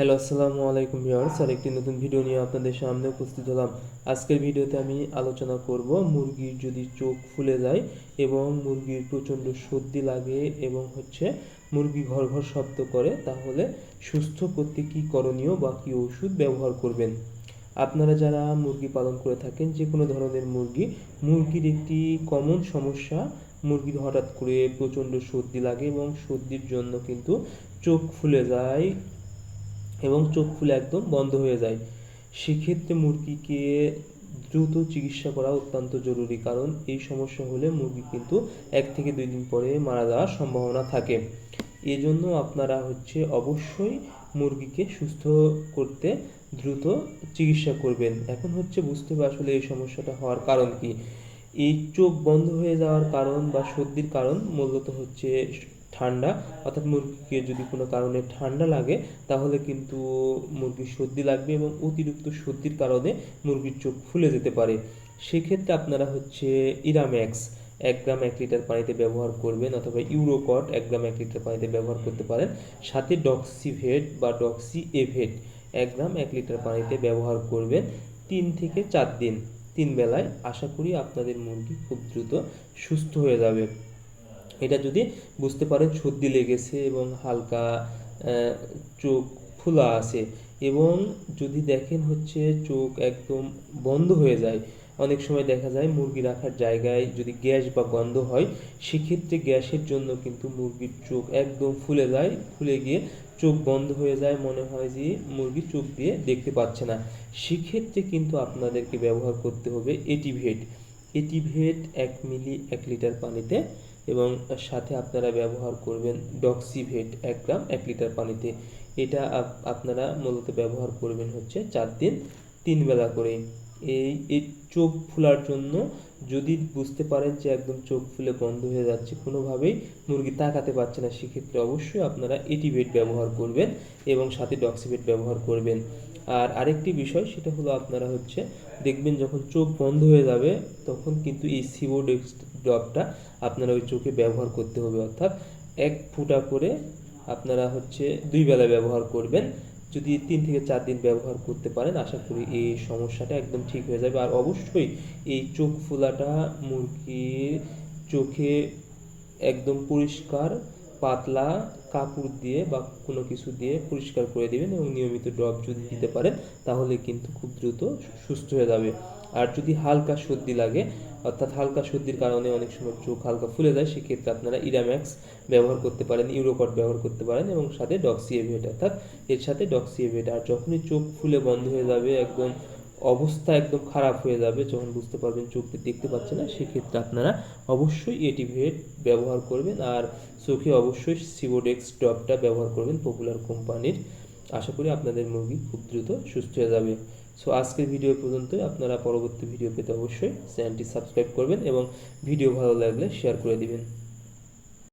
Hello, আসসালামু আলাইকুম viewers. আরেকটি নতুন ভিডিও নিয়ে আপনাদের সামনে উপস্থিত হলাম। আজকের ভিডিওতে আমি আলোচনা করব মুরগির যদি চোখ ফুলে যায় এবং মুরগির প্রচণ্ড সর্দি লাগে এবং মুরগি ঘর ঘর শব্দ করে, তাহলে সুস্থ করতে কী করণীয় বা কী ওষুধ ব্যবহার করবেন। আপনারা যারা মুরগি পালন করে থাকেন, যে কোনো ধরনের মুরগির একটি কমন সমস্যা, মুরগির হঠাৎ করে প্রচণ্ড সর্দি লাগে এবং সর্দির জন্য কিন্তু চোখ ফুলে যায় এবং চোখ ফুলে একদম বন্ধ হয়ে যায়। সেক্ষেত্রে মুরগিকে দ্রুত চিকিৎসা করা অত্যন্ত জরুরি, কারণ এই সমস্যা হলে মুরগি কিন্তু 1 থেকে 2 দিন পরে মারা যাওয়ার সম্ভাবনা থাকে। এজন্য আপনারা অবশ্যই মুরগিকে সুস্থ করতে দ্রুত চিকিৎসা করবেন। এখন বুঝতে হবে আসলে এই সমস্যাটা হওয়ার কারণ কি। এই চোখ বন্ধ হয়ে যাওয়ার কারণ বা সর্দির কারণ মূলত ঠান্ডা, অর্থাৎ মুরগিকে যদি কোনো কারণে ঠান্ডা লাগে তাহলে কিন্তু মুরগির সর্দি লাগবে এবং অতিরিক্ত সর্দির কারণে মুরগির চোখ ফুলে যেতে পারে। সেক্ষেত্রে আপনারা ইরাম্যাক্স 1 গ্রাম 1 লিটার পানিতে ব্যবহার করবেন, অথবা ইউরোকট 1 গ্রাম 1 লিটার পানিতে ব্যবহার করতে পারেন। সাথে ডক্সিভেট বা ডক্সি এভেট 1 গ্রাম 1 লিটার পানিতে ব্যবহার করবেন 3 থেকে 4 দিন, 3 বেলায়। আশা করি আপনাদের মুরগি খুব দ্রুত সুস্থ হয়ে যাবে। এটা যদি বুঝতে পারেন সর্দি লেগেছে এবং হালকা চোখ ফোলা আছে, এবং যদি দেখেন চোখ একদম বন্ধ হয়ে যায়, অনেক সময় দেখা যায় মুরগি রাখার জায়গায় যদি গ্যাস বা গন্ধ হয়, সেক্ষেত্রে গ্যাসের জন্য কিন্তু মুরগির চোখ একদম ফুলে যায়, ফুলে গিয়ে চোখ বন্ধ হয়ে যায়, মনে হয় যে মুরগি চোখ দিয়ে দেখতে পাচ্ছে না। সেক্ষেত্রে কিন্তু আপনাদেরকে ব্যবহার করতে হবে এটিভেট। এটিভেট 1 মিলি 1 লিটার পানিতে, এবং সাথে আপনারা ব্যবহার করবেন ডক্সিভেট 1 গ্রাম 1 লিটার পানিতে। এটা আপনারা মূলত ব্যবহার করবেন 4 দিন, 3 বেলা করে। এই চোখ ফোলার জন্য যদি বুঝতে পারেন যে একদম চোখ ফুলে বন্ধ হয়ে যাচ্ছে, কোনোভাবেই মুরগি তাকাতে পারছে না, সেক্ষেত্রে অবশ্যই আপনারা এটিভেট ব্যবহার করবেন এবং সাথে ডক্সিভেট ব্যবহার করবেন। আর আরেকটি বিষয়, সেটা হলো আপনারা দেখবেন যখন চোখ বন্ধ হয়ে যাবে, তখন কিন্তু এই সিবোডেক্স ড্রপটা আপনারা ওই চোখে ব্যবহার করতে হবে, অর্থাৎ 1 ফুটা করে আপনারা 2 বেলায় ব্যবহার করবেন। যদি 3 থেকে 4 দিন ব্যবহার করতে পারেন, আশা করি এই সমস্যাটা একদম ঠিক হয়ে যাবে। আর অবশ্যই এই চোখ ফোলাটা মুরগির চোখে একদম পরিষ্কার পাতলা কাপড় দিয়ে বা কোনো কিছু দিয়ে পরিষ্কার করে দেবেন, এবং নিয়মিত ড্রপ যদি দিতে পারেন তাহলে কিন্তু খুব দ্রুত সুস্থ হয়ে যাবে। আর যদি হালকা সর্দি লাগে, অর্থাৎ হালকা সর্দির কারণে অনেক সময় চোখ হালকা ফুলে যায়, সেক্ষেত্রে আপনারা ইরাম্যাক্স ব্যবহার করতে পারেন, ইউরোকট ব্যবহার করতে পারেন, এবং সাথে ডক্সিএভেট, অর্থাৎ এর সাথে ডক্সিএভেট। আর যখনই চোখ ফুলে বন্ধ হয়ে যাবে, একদম অবস্থা একদম খারাপ হয়ে যাবে, যখন বুঝতে পারবেন চোখ দিয়ে দেখতে পাচ্ছে না, সেক্ষেত্রে আপনারা অবশ্যই এটিভেট ব্যবহার করবেন। আর চোখে অবশ্যই সিবোডেক্স ড্রপটা ব্যবহার করবেন পপুলার কোম্পানির। আশা করি আপনাদের মুরগি খুব দ্রুত সুস্থ হয়ে যাবে। সো আজকের ভিডিও পর্যন্তই। আপনারা পরবর্তী ভিডিও পেতে অবশ্যই চ্যানেলটি সাবস্ক্রাইব করবেন এবং ভিডিও ভালো লাগলে শেয়ার করে দিবেন।